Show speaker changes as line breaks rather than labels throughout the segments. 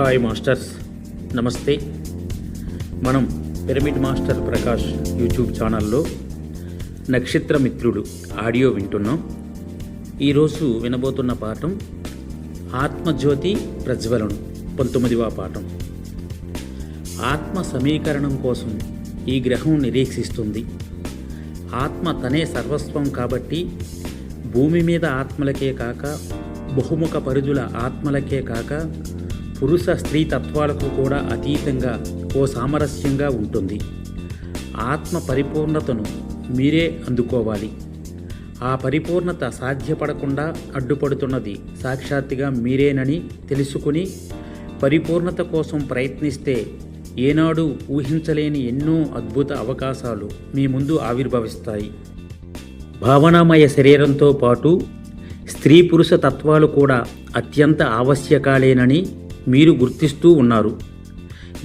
Hi masters, నమస్తే. మనం pyramid master Prakash YouTube ఛానల్లో నక్షత్ర మిత్రుడు ఆడియో వింటున్నాం. ఈరోజు వినబోతున్న పాఠం ఆత్మజ్యోతి ప్రజ్వలనం, 19వ పాఠం. ఆత్మ సమీకరణం కోసం ఈ గ్రహం నిరీక్షిస్తుంది. ఆత్మ తనే సర్వస్వం కాబట్టి భూమి మీద ఆత్మలకే కాక బహుముఖ పరిధుల ఆత్మలకే కాక పురుష స్త్రీ తత్వాలకు కూడా అతీతంగా ఓ సామరస్యంగా ఉంటుంది. ఆత్మ పరిపూర్ణతను మీరే అందుకోవాలి. ఆ పరిపూర్ణత సాధ్యపడకుండా అడ్డుపడుతున్నది సాక్షాత్తుగా మీరేనని తెలుసుకుని పరిపూర్ణత కోసం ప్రయత్నిస్తే ఏనాడు ఊహించలేని ఎన్నో అద్భుత అవకాశాలు మీ ముందు ఆవిర్భవిస్తాయి. భావనామయ శరీరంతో పాటు స్త్రీ పురుష తత్వాలు కూడా అత్యంత ఆవశ్యకాలేనని మీరు గుర్తిస్తూ ఉన్నారు.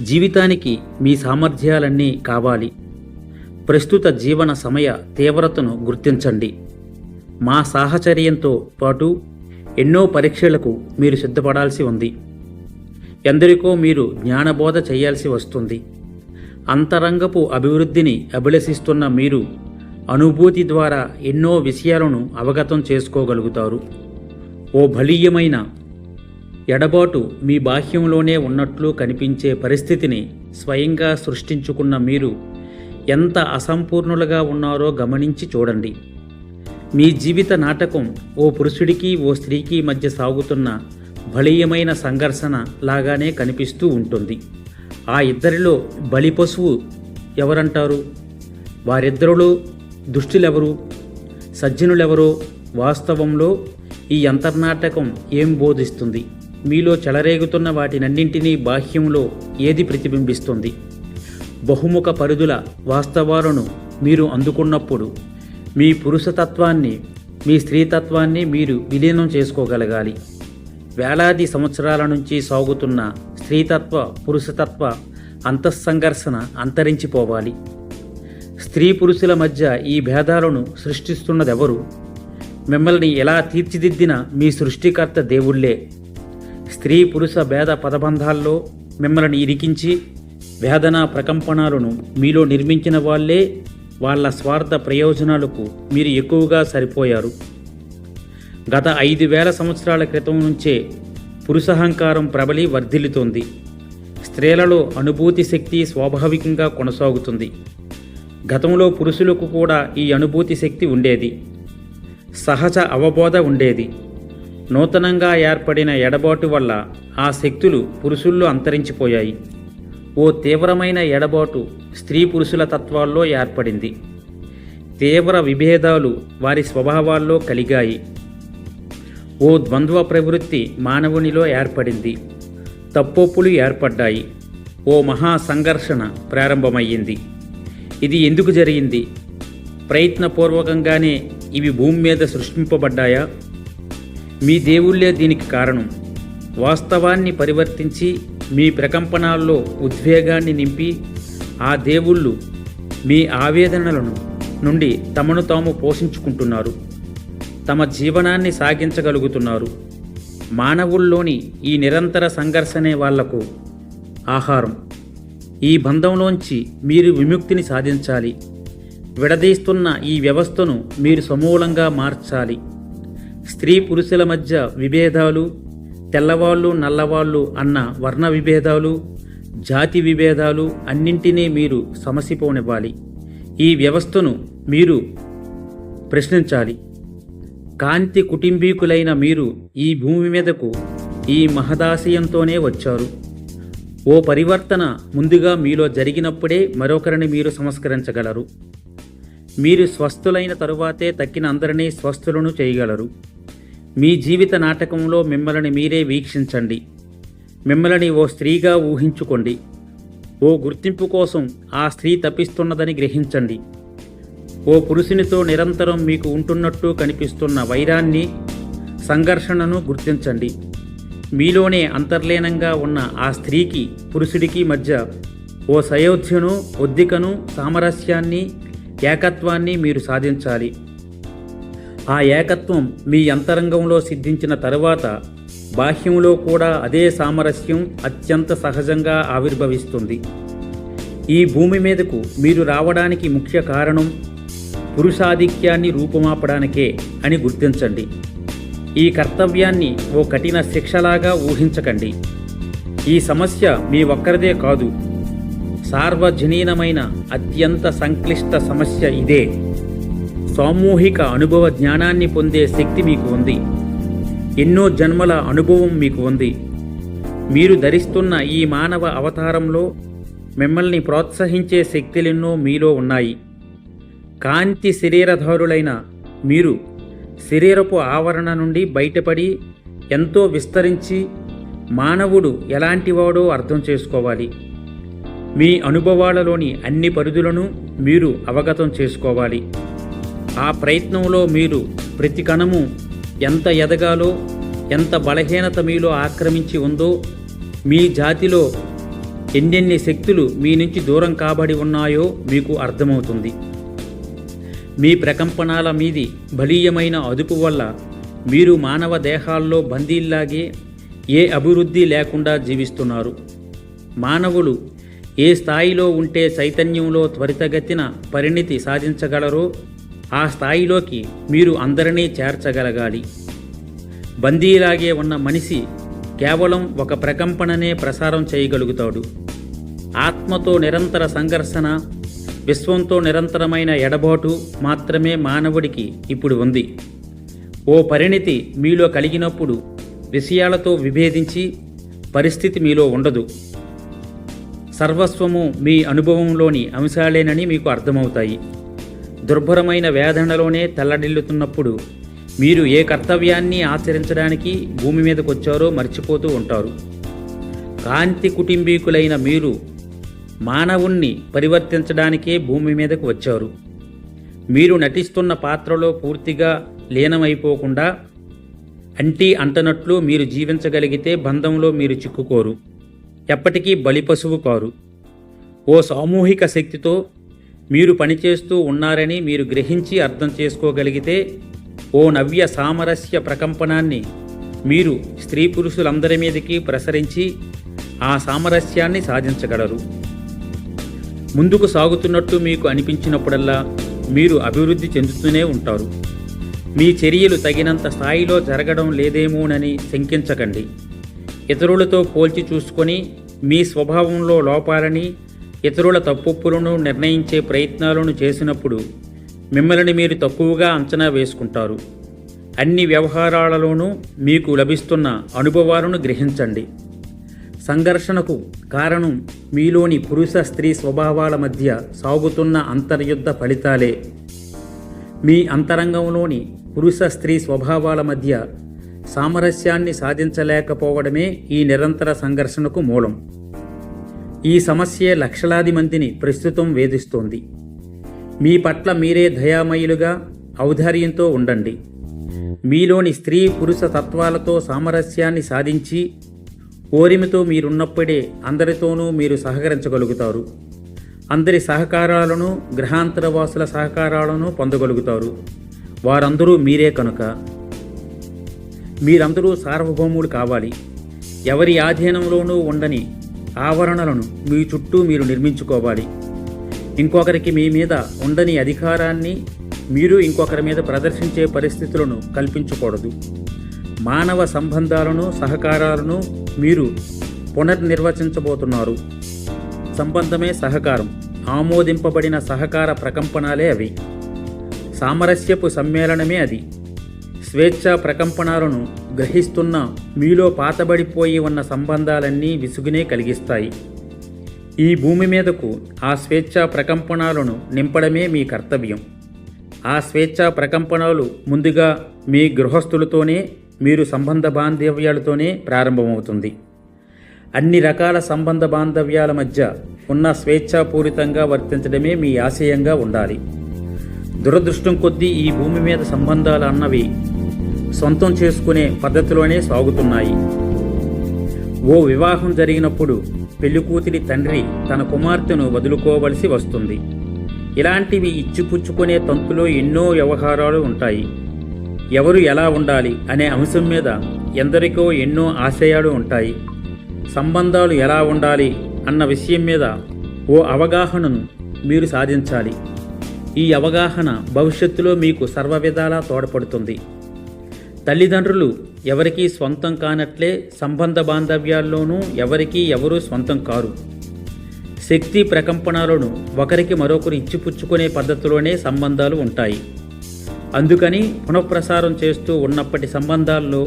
జీవితానికి మీ సామర్థ్యాలన్నీ కావాలి. ప్రస్తుత జీవన సమయ తీవ్రతను గుర్తించండి. మా సాహచర్యంతో పాటు ఎన్నో పరీక్షలకు మీరు సిద్ధపడాల్సి ఉంది. ఎందరికో మీరు జ్ఞానబోధ చేయాల్సి వస్తుంది. అంతరంగపు అభివృద్ధిని అభిలషిస్తున్న మీరు అనుభూతి ద్వారా ఎన్నో విషయాలను అవగతం చేసుకోగలుగుతారు. ఓ బలీయమైన ఎడబాటు మీ బాహ్యంలోనే ఉన్నట్లు కనిపించే పరిస్థితిని స్వయంగా సృష్టించుకున్న మీరు ఎంత అసంపూర్ణులుగా ఉన్నారో గమనించి చూడండి. మీ జీవిత నాటకం ఓ పురుషుడికి ఓ స్త్రీకి మధ్య సాగుతున్న బలీయమైన సంఘర్షణ లాగానే కనిపిస్తూ ఉంటుంది. ఆ ఇద్దరిలో బలి పశువు ఎవరంటారు? వారిద్దరిలో దుష్టులెవరు, సజ్జనులెవరో వాస్తవంలో ఈ అంతర్నాటకం ఏం బోధిస్తుంది? మీలో చెలరేగుతున్న వాటినన్నింటినీ బాహ్యంలో ఏది ప్రతిబింబిస్తుంది? బహుముఖ పరిధుల వాస్తవాలను మీరు అందుకున్నప్పుడు మీ పురుషతత్వాన్ని మీ స్త్రీతత్వాన్ని మీరు విలీనం చేసుకోగలగాలి. వేలాది సంవత్సరాల నుంచి సాగుతున్న స్త్రీతత్వ పురుషతత్వ అంతఃసంఘర్షణ అంతరించిపోవాలి. స్త్రీ పురుషుల మధ్య ఈ భేదాలను సృష్టిస్తున్నదెవరు? మిమ్మల్ని ఎలా తీర్చిదిద్దిన మీ సృష్టికర్త దేవుళ్ళే. స్త్రీ పురుష భేద పదబంధాల్లో మిమ్మల్ని ఇరికించి వేదనా ప్రకంపనాలను మీలో నిర్మించిన వాళ్ళే. వాళ్ళ స్వార్థ ప్రయోజనాలకు మీరు ఎక్కువగా సరిపోయారు. గత 5,000 సంవత్సరాల క్రితం నుంచే పురుషహంకారం ప్రబలి వర్ధిల్లుతోంది. స్త్రీలలో అనుభూతి శక్తి స్వాభావికంగా కొనసాగుతుంది. గతంలో పురుషులకు కూడా ఈ అనుభూతి శక్తి ఉండేది. సహజ అవబోధ ఉండేది. నూతనంగా ఏర్పడిన ఎడబాటు వల్ల ఆ శక్తులు పురుషుల్లో అంతరించిపోయాయి. ఓ తీవ్రమైన ఎడబాటు స్త్రీ పురుషుల తత్వాల్లో ఏర్పడింది. తీవ్ర విభేదాలు వారి స్వభావాల్లో కలిగాయి. ఓ ద్వంద్వ ప్రవృత్తి మానవునిలో ఏర్పడింది. తప్పొప్పులు ఏర్పడ్డాయి. ఓ మహా సంఘర్షణ ప్రారంభమయ్యింది. ఇది ఎందుకు జరిగింది? ప్రయత్నపూర్వకంగానే ఇవి భూమి మీద సృష్టింపబడ్డాయా? మీ దేవుళ్ళే దీనికి కారణం. వాస్తవాన్ని పరివర్తించి మీ ప్రకంపనాల్లో ఉద్వేగాన్ని నింపి ఆ దేవుళ్ళు మీ ఆవేదనలను నుండి తమను తాము పోషించుకుంటున్నారు. తమ జీవనాన్ని సాగించగలుగుతున్నారు. మానవుల్లోని ఈ నిరంతర సంఘర్షణే వాళ్లకు ఆహారం. ఈ బంధంలోంచి మీరు విముక్తిని సాధించాలి. విడదీస్తున్న ఈ వ్యవస్థను మీరు సమూలంగా మార్చాలి. స్త్రీ పురుషుల మధ్య విభేదాలు, తెల్లవాళ్ళు నల్లవాళ్ళు అన్న వర్ణ విభేదాలు, జాతి విభేదాలు అన్నింటినీ మీరు సమసిపోనివ్వాలి. ఈ వ్యవస్థను మీరు ప్రశ్నించాలి. కాంతి కుటుంబీకులైన మీరు ఈ భూమి మీదకు ఈ మహదాశయంతోనే వచ్చారు. ఓ పరివర్తన ముందుగా మీలో జరిగినప్పుడే మరొకరిని మీరు సంస్కరించగలరు. మీరు స్వస్థులైన తరువాతే తక్కిన అందరినీ స్వస్థులను చేయగలరు. మీ జీవిత నాటకంలో మిమ్మల్ని మీరే వీక్షించండి. మిమ్మల్ని ఓ స్త్రీగా ఊహించుకోండి. ఓ గుర్తింపు కోసం ఆ స్త్రీ తప్పిస్తున్నదని గ్రహించండి. ఓ పురుషునితో నిరంతరం మీకు ఉంటున్నట్టు కనిపిస్తున్న వైరాన్ని, సంఘర్షణను గుర్తించండి. మీలోనే అంతర్లీనంగా ఉన్న ఆ స్త్రీకి పురుషుడికి మధ్య ఓ సయోధ్యను, ఒద్దికను, సామరస్యాన్ని, ఏకత్వాన్ని మీరు సాధించాలి. ఆ ఏకత్వం మీ అంతరంగంలో సిద్ధించిన తరువాత బాహ్యంలో కూడా అదే సామరస్యం అత్యంత సహజంగా ఆవిర్భవిస్తుంది. ఈ భూమి మీదకు మీరు రావడానికి ముఖ్య కారణం పురుషాధిక్యాన్ని రూపుమాపడానికే అని గుర్తించండి. ఈ కర్తవ్యాన్ని ఓ కఠిన శిక్షలాగా ఊహించకండి. ఈ సమస్య మీ ఒక్కరిదే కాదు, సార్వజనీనమైన అత్యంత సంక్లిష్ట సమస్య ఇదే. సామూహిక అనుభవ జ్ఞానాన్ని పొందే శక్తి మీకు ఉంది. ఎన్నో జన్మల అనుభవం మీకు ఉంది. మీరు ధరిస్తున్న ఈ మానవ అవతారంలో మిమ్మల్ని ప్రోత్సహించే శక్తులెన్నో మీలో ఉన్నాయి. కాంతి శరీరధారులైన మీరు శరీరపు ఆవరణ నుండి బయటపడి ఎంతో విస్తరించి మానవుడు ఎలాంటివాడో అర్థం చేసుకోవాలి. మీ అనుభవాలలోని అన్ని పరిధులను మీరు అవగతం చేసుకోవాలి. ఆ ప్రయత్నంలో మీరు ప్రతి కణము ఎంత ఎదగాలో, ఎంత బలహీనత మీలో ఆక్రమించి ఉందో, మీ జాతిలో ఎన్నెన్ని శక్తులు మీ నుంచి దూరం కాబడి ఉన్నాయో మీకు అర్థమవుతుంది. మీ ప్రకంపనాల మీది బలీయమైన అదుపు వల్ల మీరు మానవ దేహాల్లో బందీల్లాగే ఏ అభివృద్ధి లేకుండా జీవిస్తున్నారు. మానవులు ఏ స్థాయిలో ఉంటే చైతన్యంలో త్వరితగతిన పరిణితి సాధించగలరో ఆ స్థాయిలోకి మీరు అందరినీ చేర్చగలగాలి. బందీలాగే ఉన్న మనిషి కేవలం ఒక ప్రకంపననే ప్రసారం చేయగలుగుతాడు. ఆత్మతో నిరంతర సంఘర్షణ, విశ్వంతో నిరంతరమైన ఎడబాటు మాత్రమే మానవుడికి ఇప్పుడు ఉంది. ఓ పరిణితి మీలో కలిగినప్పుడు విషయాలతో విభేదించి పరిస్థితి మీలో ఉండదు. సర్వస్వము మీ అనుభవంలోని అంశాలేనని మీకు అర్థమవుతాయి. దుర్భరమైన వేదనలోనే తల్లడిల్లుతున్నప్పుడు మీరు ఏ కర్తవ్యాన్ని ఆచరించడానికి భూమి మీదకు వచ్చారో మర్చిపోతూ ఉంటారు. కాంతి కుటుంబీకులైన మీరు మానవుణ్ణి పరివర్తించడానికే భూమి మీదకు వచ్చారు. మీరు నటిస్తున్న పాత్రలో పూర్తిగా లీనమైపోకుండా అంటీ అంటనట్లు మీరు జీవించగలిగితే బంధంలో మీరు చిక్కుకోరు, ఎప్పటికీ బలిపశువు కారు. ఓ సామూహిక శక్తితో మీరు పనిచేస్తూ ఉన్నారని మీరు గ్రహించి అర్థం చేసుకోగలిగితే ఓ నవ్య సామరస్య ప్రకంపనాన్ని మీరు స్త్రీ పురుషులందరి మీదకి ప్రసరించి ఆ సామరస్యాన్ని సాధించగలరు. ముందుకు సాగుతున్నట్టు మీకు అనిపించినప్పుడల్లా మీరు అభివృద్ధి చెందుతూనే ఉంటారు. మీ చర్యలు తగినంత స్థాయిలో జరగడం లేదేమోనని శంకించకండి. ఇతరులతో పోల్చి చూసుకొని మీ స్వభావంలో లోపాలని, ఇతరుల తప్పులను నిర్ణయించే ప్రయత్నాలను చేసినప్పుడు మిమ్మల్ని మీరు తక్కువగా అంచనా వేసుకుంటారు. అన్ని వ్యవహారాలలోనూ మీకు లభిస్తున్న అనుభవాలను గ్రహించండి. సంఘర్షణకు కారణం మీలోని పురుష స్త్రీ స్వభావాల మధ్య సాగుతున్న అంతర్యుద్ధ ఫలితాలే. మీ అంతరంగంలోని పురుష స్త్రీ స్వభావాల మధ్య సామరస్యాన్ని సాధించలేకపోవడమే ఈ నిరంతర సంఘర్షణకు మూలం. ఈ సమస్యే లక్షలాది మందిని ప్రస్తుతం వేధిస్తోంది. మీ పట్ల మీరే దయామయులుగా, ఔదార్యంతో ఉండండి. మీలోని స్త్రీ పురుష తత్వాలతో సామరస్యాన్ని సాధించి ఓరిమితో మీరున్నప్పుడే అందరితోనూ మీరు సహకరించగలుగుతారు. అందరి సహకారాలను, గ్రహాంతరవాసుల సహకారాలను పొందగలుగుతారు. వారందరూ మీరే కనుక. మీరందరూ సార్వభౌములు కావాలి. ఎవరి ఆధీనంలోనూ ఉండని ఆవరణలను మీ చుట్టూ మీరు నిర్మించుకోవాలి. ఇంకొకరికి మీ మీద ఉండని అధికారాన్ని మీరు ఇంకొకరి మీద ప్రదర్శించే పరిస్థితులను కల్పించకూడదు. మానవ సంబంధాలను, సహకారాలను మీరు పునర్నిర్వచించబోతున్నారు. సంబంధమే సహకారం, ఆమోదింపబడిన సహకార ప్రకంపనాలే అవి. సామరస్యపు సమ్మేళనమే అది. స్వేచ్ఛా ప్రకంపనాలను గ్రహిస్తున్న మీలో పాతబడిపోయి ఉన్న సంబంధాలన్నీ విసుగునే కలిగిస్తాయి. ఈ భూమి మీదకు ఆ స్వేచ్ఛా ప్రకంపనాలను నింపడమే మీ కర్తవ్యం. ఆ స్వేచ్ఛా ప్రకంపనలు ముందుగా మీ గృహస్థులతోనే, మీరు సంబంధ బాంధవ్యాలతోనే ప్రారంభమవుతుంది. అన్ని రకాల సంబంధ బాంధవ్యాల మధ్య ఉన్న స్వేచ్ఛాపూరితంగా వర్తించడమే మీ ఆశయంగా ఉండాలి. దురదృష్టం కొద్దీ ఈ భూమి మీద సంబంధాలు అన్నవి సొంతం చేసుకునే పద్ధతిలోనే సాగుతున్నాయి. ఓ వివాహం జరిగినప్పుడు పెళ్లికూతురి తండ్రి తన కుమార్తెను వదులుకోవలసి వస్తుంది. ఇలాంటివి ఇచ్చిపుచ్చుకునే తంతులో ఎన్నో వ్యవహారాలు ఉంటాయి. ఎవరు ఎలా ఉండాలి అనే అంశం మీద ఎందరికో ఎన్నో ఆశయాలు ఉంటాయి. సంబంధాలు ఎలా ఉండాలి అన్న విషయం మీద ఓ అవగాహనను మీరు సాధించాలి. ఈ అవగాహన భవిష్యత్తులో మీకు సర్వవిధాలా తోడ్పడుతుంది. తల్లిదండ్రులు ఎవరికీ స్వంతం కానట్లే సంబంధ బాంధవ్యాల్లోనూ ఎవరూ స్వంతం కారు. శక్తి ప్రకంపనలను ఒకరికి మరొకరు ఇచ్చిపుచ్చుకునే పద్ధతిలోనే సంబంధాలు ఉంటాయి. అందుకని పునఃప్రసారం చేస్తూ ఉన్నప్పటి సంబంధాల్లో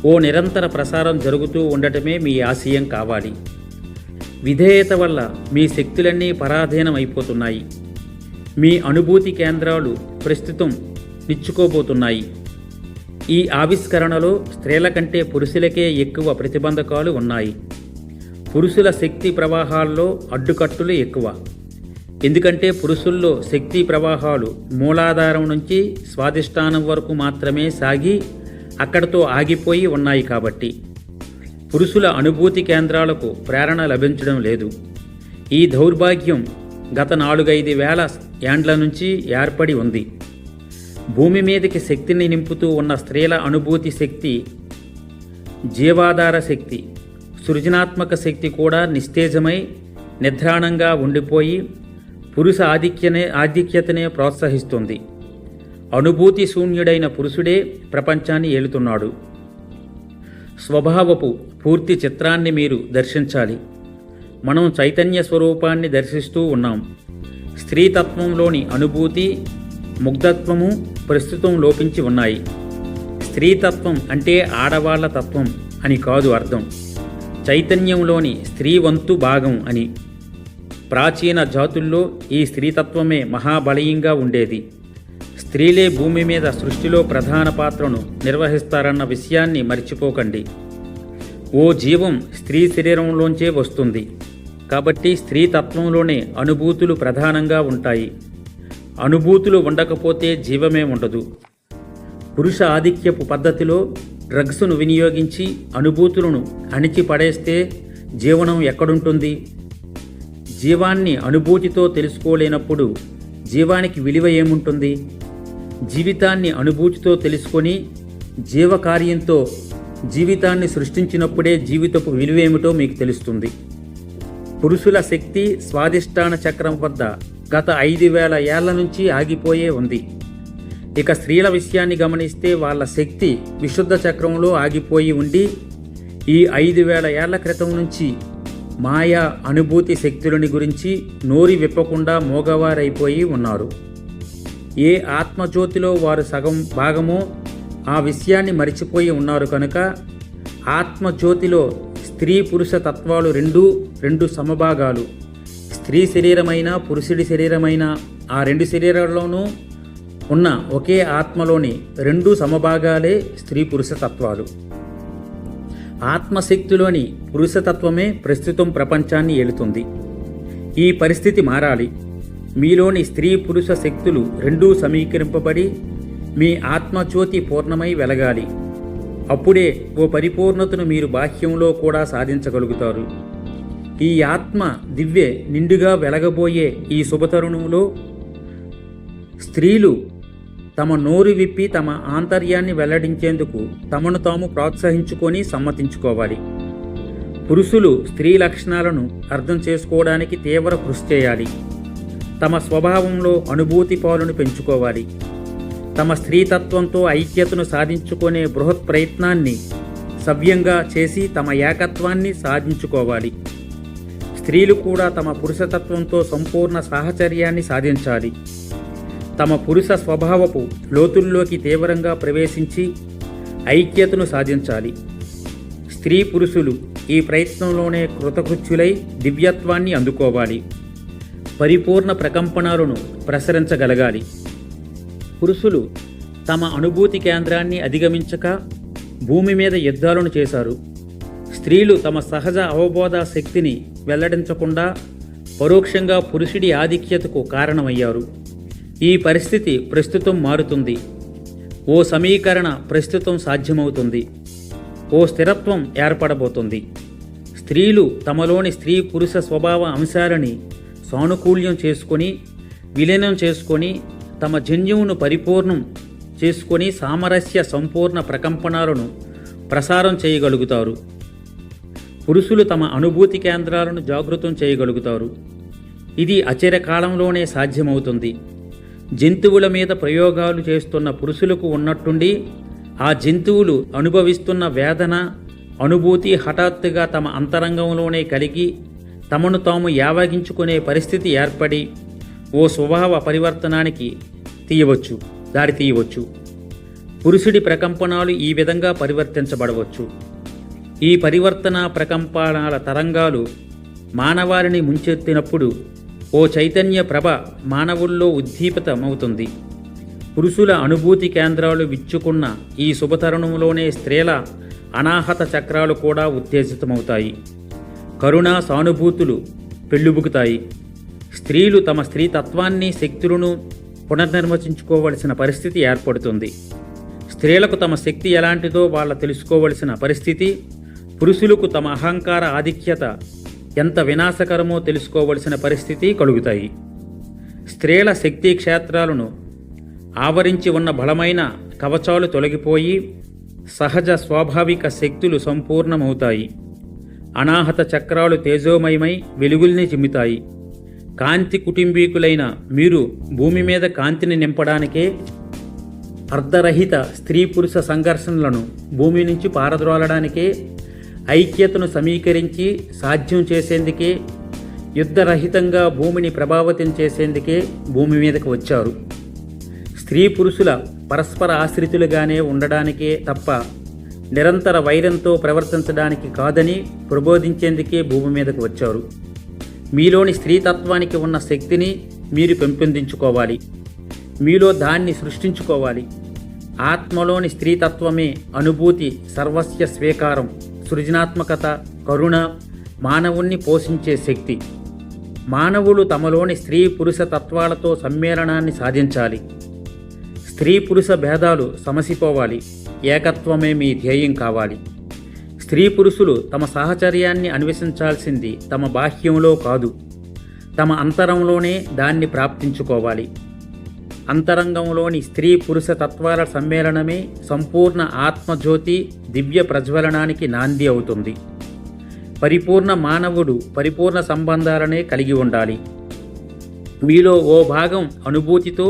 ఓ నిరంతర ప్రసారం జరుగుతూ ఉండటమే మీ ఆశయం కావాలి. విధేయత వల్ల మీ శక్తులన్నీ పరాధీనం అయిపోతున్నాయి. మీ అనుభూతి కేంద్రాలు ప్రస్తుతం నిచ్చుకోబోతున్నాయి. ఈ ఆవిష్కరణలో స్త్రీల కంటే పురుషులకే ఎక్కువ ప్రతిబంధకాలు ఉన్నాయి. పురుషుల శక్తి ప్రవాహాల్లో అడ్డుకట్టులు ఎక్కువ. ఎందుకంటే పురుషుల్లో శక్తి ప్రవాహాలు మూలాధారం నుంచి స్వాధిష్టానం వరకు మాత్రమే సాగి అక్కడితో ఆగిపోయి ఉన్నాయి. కాబట్టి పురుషుల అనుభూతి కేంద్రాలకు ప్రేరణ లభించడం లేదు. ఈ దౌర్భాగ్యం గత 4-5 వేల ఏండ్ల నుంచి ఏర్పడి ఉంది. భూమి మీదకి శక్తిని నింపుతూ ఉన్న స్త్రీల అనుభూతి శక్తి, జీవాధార శక్తి, సృజనాత్మక శక్తి కూడా నిస్తేజమై నిద్రాణంగా ఉండిపోయి పురుష ఆధిక్యతనే ప్రోత్సహిస్తుంది. అనుభూతి శూన్యుడైన పురుషుడే ప్రపంచాన్ని ఏలుతున్నాడు. స్వభావపు పూర్తి చిత్రాన్ని మీరు దర్శించాలి. మనం చైతన్య స్వరూపాన్ని దర్శిస్తూ ఉన్నాం. స్త్రీతత్వంలోని అనుభూతి, ముగ్ధత్వము ప్రస్తుతం లోపించి ఉన్నాయి. స్త్రీతత్వం అంటే ఆడవాళ్ల తత్వం అని కాదు అర్థం. చైతన్యంలోని స్త్రీ వంతు భాగం అని. ప్రాచీన జాతుల్లో ఈ స్త్రీతత్వమే మహాబలీయంగా ఉండేది. స్త్రీలే భూమి మీద సృష్టిలో ప్రధాన పాత్రను నిర్వహిస్తారన్న విషయాన్ని మర్చిపోకండి. ఓ జీవం స్త్రీ శరీరంలోంచే వస్తుంది. కాబట్టి స్త్రీతత్వంలోనే అనుభూతులు ప్రధానంగా ఉంటాయి. అనుభూతులు ఉండకపోతే జీవమే ఉండదు. పురుష ఆధిక్యపు పద్ధతిలో డ్రగ్స్ను వినియోగించి అనుభూతులను అణిచిపడేస్తే జీవనం ఎక్కడుంటుంది? జీవాన్ని అనుభూతితో తెలుసుకోలేనప్పుడు జీవానికి విలువ ఏముంటుంది? జీవితాన్ని అనుభూతితో తెలుసుకొని జీవకార్యంతో జీవితాన్ని సృష్టించినప్పుడే జీవితపు విలువేమిటో మీకు తెలుస్తుంది. పురుషుల శక్తి స్వాధిష్టాన చక్రం వద్ద గత 5,000 ఏళ్ల నుంచి ఆగిపోయే ఉంది. ఇక స్త్రీల విషయాన్ని గమనిస్తే వాళ్ళ శక్తి విశుద్ధ చక్రంలో ఆగిపోయి ఉండి ఈ 5,000 ఏళ్ల క్రితం నుంచి మాయా అనుభూతి శక్తులని గురించి నోరి విప్పకుండా మోగవారైపోయి ఉన్నారు. ఏ ఆత్మజ్యోతిలో వారు సగం భాగమో ఆ విషయాన్ని మరిచిపోయి ఉన్నారు. కనుక ఆత్మజ్యోతిలో స్త్రీ పురుష తత్వాలు రెండు సమభాగాలు. స్త్రీ శరీరమైన పురుషుడి శరీరమైన ఆ 2 శరీరాల్లోనూ ఉన్న ఒకే ఆత్మలోని 2 సమభాగాలే స్త్రీ పురుష తత్వాలు. ఆత్మశక్తిలోని పురుషతత్వమే ప్రస్తుతం ప్రపంచాన్ని ఏలుతుంది. ఈ పరిస్థితి మారాలి. మీలోని స్త్రీ పురుష శక్తులు 2 సమీకరింపబడి మీ ఆత్మజ్యోతి పూర్ణమై వెలగాలి. అప్పుడే ఓ పరిపూర్ణతను మీరు బాహ్యంలో కూడా సాధించగలుగుతారు. ఈ ఆత్మ దివ్యె నిండుగా వెలగబోయే ఈ శుభతరుణంలో స్త్రీలు తమ నోరు విప్పి తమ ఆంతర్యాన్ని వెల్లడించేందుకు తమను తాము ప్రోత్సహించుకొని సమ్మతించుకోవాలి. పురుషులు స్త్రీ లక్షణాలను అర్థం చేసుకోవడానికి తీవ్ర కృషి చేయాలి. తమ స్వభావంలో అనుభూతి పాలును పెంచుకోవాలి. తమ స్త్రీతత్వంతో ఐక్యతను సాధించుకునే బృహత్ ప్రయత్నాన్ని సవ్యంగా చేసి తమ ఏకత్వాన్ని సాధించుకోవాలి. స్త్రీలు కూడా తమ పురుషతత్వంతో సంపూర్ణ సాహచర్యాన్ని సాధించాలి. తమ పురుష స్వభావపు లోతుల్లోకి తీవ్రంగా ప్రవేశించి ఐక్యతను సాధించాలి. స్త్రీ పురుషులు ఈ ప్రయత్నంలోనే కృతకృత్యులై దివ్యత్వాన్ని అందుకోవాలి. పరిపూర్ణ ప్రకంపనలను ప్రసరించగలగాలి. పురుషులు తమ అనుభూతి కేంద్రాన్ని అధిగమించక భూమి మీద యుద్ధాలను చేశారు. స్త్రీలు తమ సహజ అవబోధ శక్తిని వెల్లడించకుండా పరోక్షంగా పురుషుడి ఆధిక్యతకు కారణమయ్యారు. ఈ పరిస్థితి ప్రస్తుతం మారుతుంది. ఓ సమీకరణ ప్రస్తుతం సాధ్యమవుతుంది. ఓ స్థిరత్వం ఏర్పడబోతుంది. స్త్రీలు తమలోని స్త్రీ పురుష స్వభావ అంశాలని సానుకూల్యం చేసుకొని విలీనం చేసుకొని తమ జన్యువును పరిపూర్ణం చేసుకొని సామరస్య సంపూర్ణ ప్రకంపనలను ప్రసారం చేయగలుగుతారు. పురుషులు తమ అనుభూతి కేంద్రాలను జాగృతం చేయగలుగుతారు. ఇది అచిరకాలంలోనే సాధ్యమవుతుంది. జంతువుల మీద ప్రయోగాలు చేస్తున్న పురుషులకు ఉన్నట్టుండి ఆ జంతువులు అనుభవిస్తున్న వేదన, అనుభూతి హఠాత్తుగా తమ అంతరంగంలోనే కలిగి తమను తాము యావగించుకునే పరిస్థితి ఏర్పడి ఓ స్వభావ పరివర్తనానికి దారి తీయవచ్చు. పురుషుడి ప్రకంపనాలు ఈ విధంగా పరివర్తించబడవచ్చు. ఈ పరివర్తన ప్రకంపనాల తరంగాలు మానవాళిని ముంచెత్తినప్పుడు ఓ చైతన్య ప్రభ మానవుల్లో ఉద్దీపితమవుతుంది. పురుషుల అనుభూతి కేంద్రాలు విచ్చుకున్న ఈ శుభతరుణంలోనే స్త్రీల అనాహత చక్రాలు కూడా ఉత్తేజితమవుతాయి. కరుణ, సానుభూతులు పెళ్ళుబుకుతాయి. స్త్రీలు తమ స్త్రీతత్వాన్ని, శక్తులను పునర్నిర్వచించుకోవలసిన పరిస్థితి ఏర్పడుతుంది. స్త్రీలకు తమ శక్తి ఎలాంటిదో వాళ్ళ తెలుసుకోవలసిన పరిస్థితి, పురుషులకు తమ అహంకార ఆధిక్యత ఎంత వినాశకరమో తెలుసుకోవలసిన పరిస్థితి కలుగుతాయి. స్త్రీల శక్తి క్షేత్రాలను ఆవరించి ఉన్న బలమైన కవచాలు తొలగిపోయి సహజ స్వాభావిక శక్తులు సంపూర్ణమవుతాయి. అనాహత చక్రాలు తేజోమయమై వెలుగుల్ని చిమ్ముతాయి. కాంతి కుటుంబీకులైన మీరు భూమి మీద కాంతిని నింపడానికే అర్ధరహిత స్త్రీ పురుష సంఘర్షణలను భూమి నుంచి పారద్రోలడానికే, ఐక్యతను సమీకరించి సాధ్యం చేసేందుకే, యుద్ధరహితంగా భూమిని ప్రభావితం చేసేందుకే భూమి మీదకు వచ్చారు. స్త్రీ పురుషుల పరస్పర ఆశ్రితులుగానే ఉండడానికే తప్ప నిరంతర వైరంతో ప్రవర్తించడానికి కాదని ప్రబోధించేందుకే భూమి మీదకు వచ్చారు. మీలోని స్త్రీతత్వానికి ఉన్న శక్తిని మీరు పెంపొందించుకోవాలి. మీలో దాన్ని సృష్టించుకోవాలి. ఆత్మలోని స్త్రీతత్వమే అనుభూతి, సర్వస్య స్వీకారం, సృజనాత్మకత, కరుణ, మానవుణ్ణి పోషించే శక్తి. మానవులు తమలోని స్త్రీ పురుష తత్వాలతో సమ్మేళనాన్ని సాధించాలి. స్త్రీ పురుష భేదాలు సమసిపోవాలి. ఏకత్వమే మీ ధ్యేయం కావాలి. స్త్రీ పురుషులు తమ సాహచర్యాన్ని అన్వేషించాల్సింది తమ బాహ్యంలో కాదు, తమ అంతరంలోనే దాన్ని ప్రాప్తించుకోవాలి. అంతరంగంలోని స్త్రీ పురుష తత్వాల సమ్మేళనమే సంపూర్ణ ఆత్మజ్యోతి దివ్య ప్రజ్వలనానికి నాంది అవుతుంది. పరిపూర్ణ మానవుడు పరిపూర్ణ సంబంధాలనే కలిగి ఉండాలి. మీలో ఓ భాగం అనుభూతితో,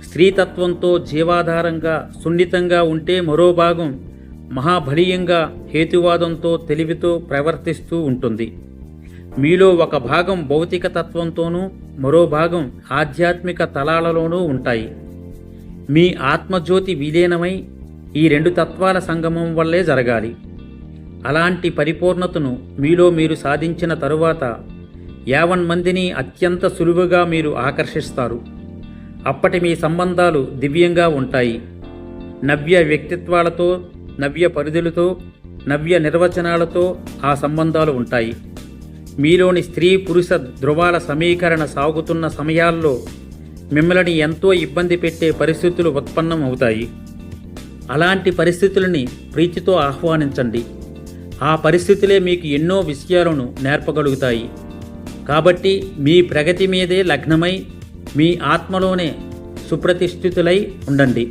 స్త్రీతత్వంతో జీవాధారంగా సున్నితంగా ఉంటే మరో భాగం మహాబలీయంగా హేతువాదంతో తెలివితో ప్రవర్తిస్తూ ఉంటుంది. మీలో ఒక భాగం భౌతిక తత్వంతోనూ మరో భాగం ఆధ్యాత్మిక తలాలలోనూ ఉంటాయి. మీ ఆత్మజ్యోతి విలీనమై ఈ రెండు తత్వాల సంగమం వల్లే జరగాలి. అలాంటి పరిపూర్ణతను మీలో మీరు సాధించిన తరువాత యావన్మందిని అత్యంత సులువుగా మీరు ఆకర్షిస్తారు. అప్పటి మీ సంబంధాలు దివ్యంగా ఉంటాయి. నవ్య వ్యక్తిత్వాలతో, నవ్య పరిధులతో, నవ్య నిర్వచనాలతో ఆ సంబంధాలు ఉంటాయి. మీలోని స్త్రీ పురుష ధృవాల సమీకరణ సాగుతున్న సమయాల్లో మిమ్మల్ని ఎంతో ఇబ్బంది పెట్టే పరిస్థితులు ఉత్పన్నం అవుతాయి. అలాంటి పరిస్థితులని ప్రీతితో ఆహ్వానించండి. ఆ పరిస్థితులే మీకు ఎన్నో విషయాలను నేర్పగలుగుతాయి. కాబట్టి మీ ప్రగతి మీదే లగ్నమై మీ ఆత్మలోనే సుప్రతిష్ఠితులై ఉండండి.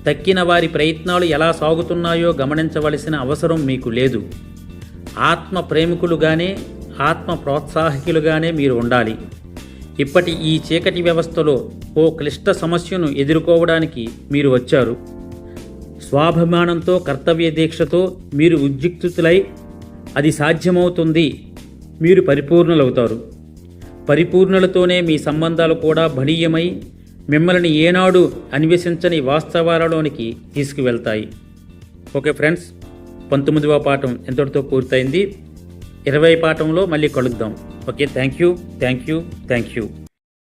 తక్కిన వారి ప్రయత్నాలు ఎలా సాగుతున్నాయో గమనించవలసిన అవసరం మీకు లేదు. ఆత్మ ప్రేమికులుగానే, ఆత్మ ప్రోత్సాహకులుగానే మీరు ఉండాలి. ఇప్పటి ఈ చీకటి వ్యవస్థలో ఓ క్లిష్ట సమస్యను ఎదుర్కోవడానికి మీరు వచ్చారు. స్వాభిమానంతో, కర్తవ్య దీక్షతో మీరు ఉద్యుక్తులై అది సాధ్యమవుతుంది, మీరు పరిపూర్ణులవుతారు. పరిపూర్ణులతోనే మీ సంబంధాలు కూడా బలీయమై మిమ్మల్ని ఏనాడు అన్వేషించని వాస్తవాలలోనికి తీసుకువెళ్తాయి. ఓకే ఫ్రెండ్స్, 19వ పాఠం ఎంతటితో పూర్తయింది. 20వ పాఠంలో మళ్ళీ కలుద్దాం. Okay, thank you.